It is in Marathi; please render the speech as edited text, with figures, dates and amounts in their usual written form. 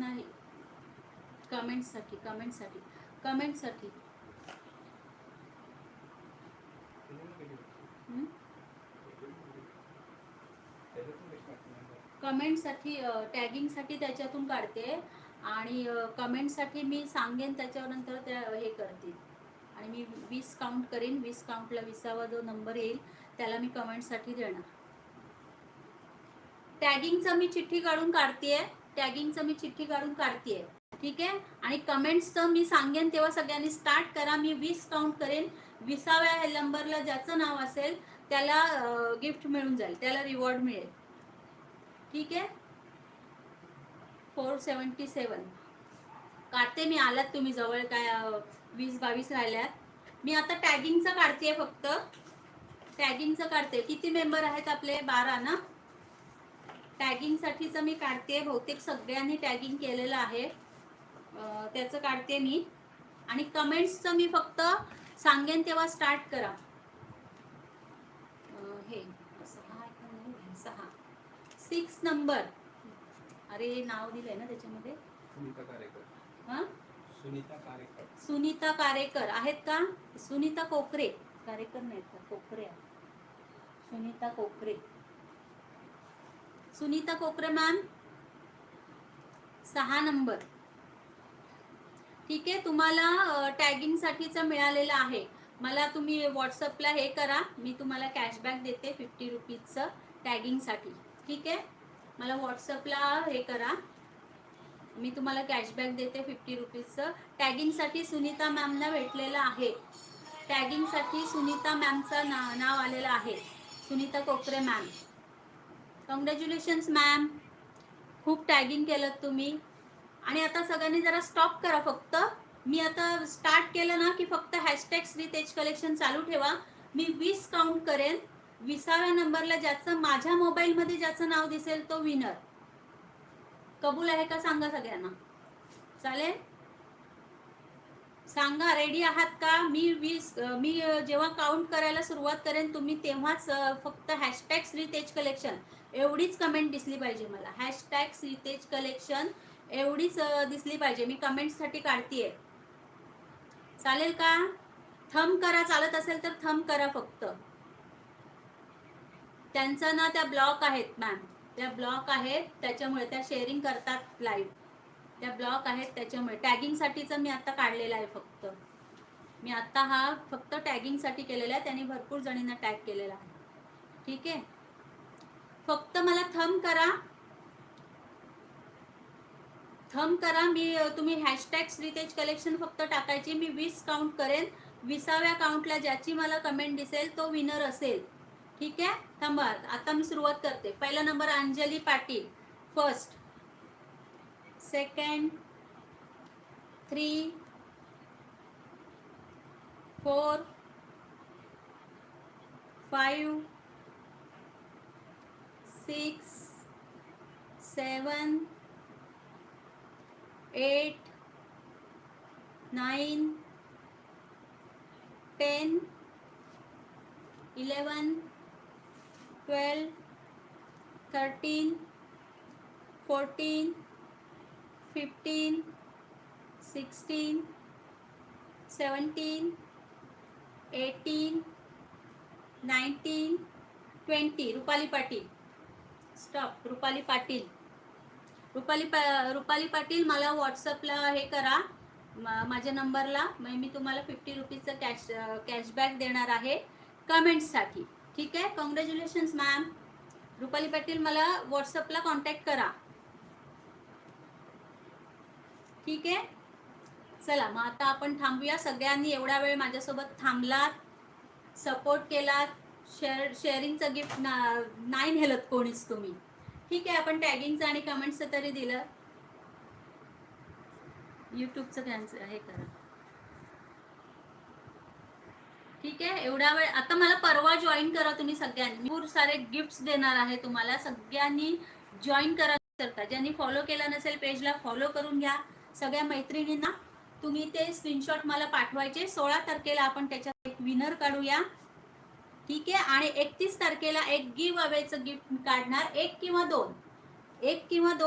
नाही, कमेंटसाठी कमेंटसाठी टॅगिंगसाठी त्याच्यातून काढते आणि कमेंटसाठी मी सांगेन त्याच्यानंतर त्या हे करतील आणि मी 20 काउंट करेन. 20 काउंटला 20वा जो नंबर येईल त्याला मी कमेंटसाठी देणार. टॅगिंगचं मी चिठ्ठी काढून काढतेय, ठीक आहे. आणि कमेंट्सचं मी सांगेन तेव्हा सगळ्यांनी स्टार्ट करा. मी 20 काउंट करेन. 20व्या नंबरला ज्याचं नाव असेल त्याला गिफ्ट मिळून जाईल, त्याला रिवॉर्ड मिळेल, ठीक आहे. 477 काढते मी. आलात तुम्ही जवळ, काय 20-22 राहिल्यात. मी आता टॅगिंगचं काढते, फक्त टॅगिंगचं काढते. किती मेंबर आहेत आपले? 12 ना. टॅगिंग साठीचं मी काढते. बहुतेक सगळ्यांनी टॅगिंग केलेलं आहे, त्याचं काढते मी. आणि कमेंट्सचं मी फक्त सांगेन तेव्हा स्टार्ट करा. हे 6 नंबर. अरे नाव दिलंय ना त्याच्यामध्ये. सुनीता कारेकर आहेत का? सुनीता कोकरे, कारेकर नाहीत का? कोकरे. सुनीता कोकरे मॅम, 6 नंबर, ठीक आहे. तुम्हाला टॅगिंग साठीचं मिळालेलं आहे. मला तुम्ही व्हॉट्सअपला हे करा, मी तुम्हाला कॅशबॅक देते 50 रुपीजचं टॅगिंगसाठी, ठीक आहे. मला व्हॉट्सअपला हे करा, मी तुम्हाला कॅशबॅक देते 50 रुपीजचं. टॅगिंगसाठी सुनीता मॅमना भेटलेलं आहे. टॅगिंगसाठी सुनीता मॅमचं नाव आलेलं आहे, सुनीता कोकरे मॅम. कॉंग्रॅच्युलेशन्स मॅम, खूप टॅगिंग केलं तुम्ही. आणि आता सगळ्यांनी जरा स्टॉप करा फक्त. मी आता स्टार्ट केलं ना की फक्त हॅशटॅग श्री तेज कलेक्शन चालू ठेवा. मी 20 काउंट करेन. 20व्या नंबरला ज्याचं माझ्या मोबाईलमध्ये ज्याचं नाव दिसेल तो विनर. कबूल आहे का सांगा सगळ्यांना. चालेल, सांगा रेडी आहात का? मी जेव्हा काउंट करायला सुरुवात करेन तुम्ही तेव्हाच फक्त हॅशटॅग श्री तेज कलेक्शन एवढीच कमेंट दिसली पाहिजे मला. हॅशटॅग श्री तेज कलेक्शन एवढीच दिसली पाहिजे. मी कमेंटसाठी काढतीये, चालेल का? थंब करा, चालत असेल तर थंब करा फक्त. त्यांचं ना त्या ब्लॉक आहेत मॅम, त्या ब्लॉक आहेत त्याच्यामुळे त्या शेअरिंग करतात लाईव्ह, त्या ब्लॉक आहेत त्याच्यामुळे. टॅगिंग साठीचं मी आता काढलेलं आहे फक्त. मी आता हा फक्त टॅगिंग साठी केलेला आहे, त्यांनी भरपूर जणींना टॅग केलेला आहे, ठीक आहे. फक्त मला थंब करा, थंब करा. मी तुम्ही हॅशटॅग श्री तेज कलेक्शन फक्त टाकायची. मी 20 काउंट करेन. 20व्या काउंटला ज्याची मला कमेंट दिसेल तो विनर असेल, ठीक आहे. थांबा, आता मी सुरुवात करते. पहिला number Anjali Patil, first, second, 3, 4, 5, 6, 7, 8, 9, 10, 11, 12, 13, 14, 15, 16, 17, 18, 19, 20. Rupali Patil, stop. Rupali Patil, Rupali Patil मला व्हॉट्सअपला हे करा माझ्या नंबरला. मी तुम्हाला 50 रुपीजचं कॅशबॅक देणार आहे कमेंट्ससाठी, ठीक आहे. Congratulations ma'am. रुपाली पाटील मला व्हॉट्सअपला कॉन्टॅक्ट करा, ठीक आहे. चला मग आता आपण थांबूया. सगळ्यांनी एवढा वेळ माझ्यासोबत थांबलात, सपोर्ट केलात. शेअरिंगचं गिफ्ट नाही नेलत कोणीच तुम्ही, ठीक आहे. आपण टॅगिंगचं आणि कमेंट्सचं तरी दिलं. यूट्यूबचं कॅन्सल हे करा, ठीक आहे. एवढा वेळ. आता मला परवा जॉईन करा तुम्ही सगळ्यांनी. भरपूर सारे गिफ्ट्स देणार आहे तुम्हाला. सगळ्यांनी जॉईन करा. ज्यांनी फॉलो केला नसेल पेजला फॉलो करून घ्या. सगळ्या मैत्रिणींना तुम्ही ते स्क्रीनशॉट मला पाठवायचे. 16 तारखेला आपण त्याच्यात एक विनर काढूया, ठीक आहे. आणि 31 तारखेला एक गिव्ह अवेचं गिफ्ट काढणार. एक किंवा दोन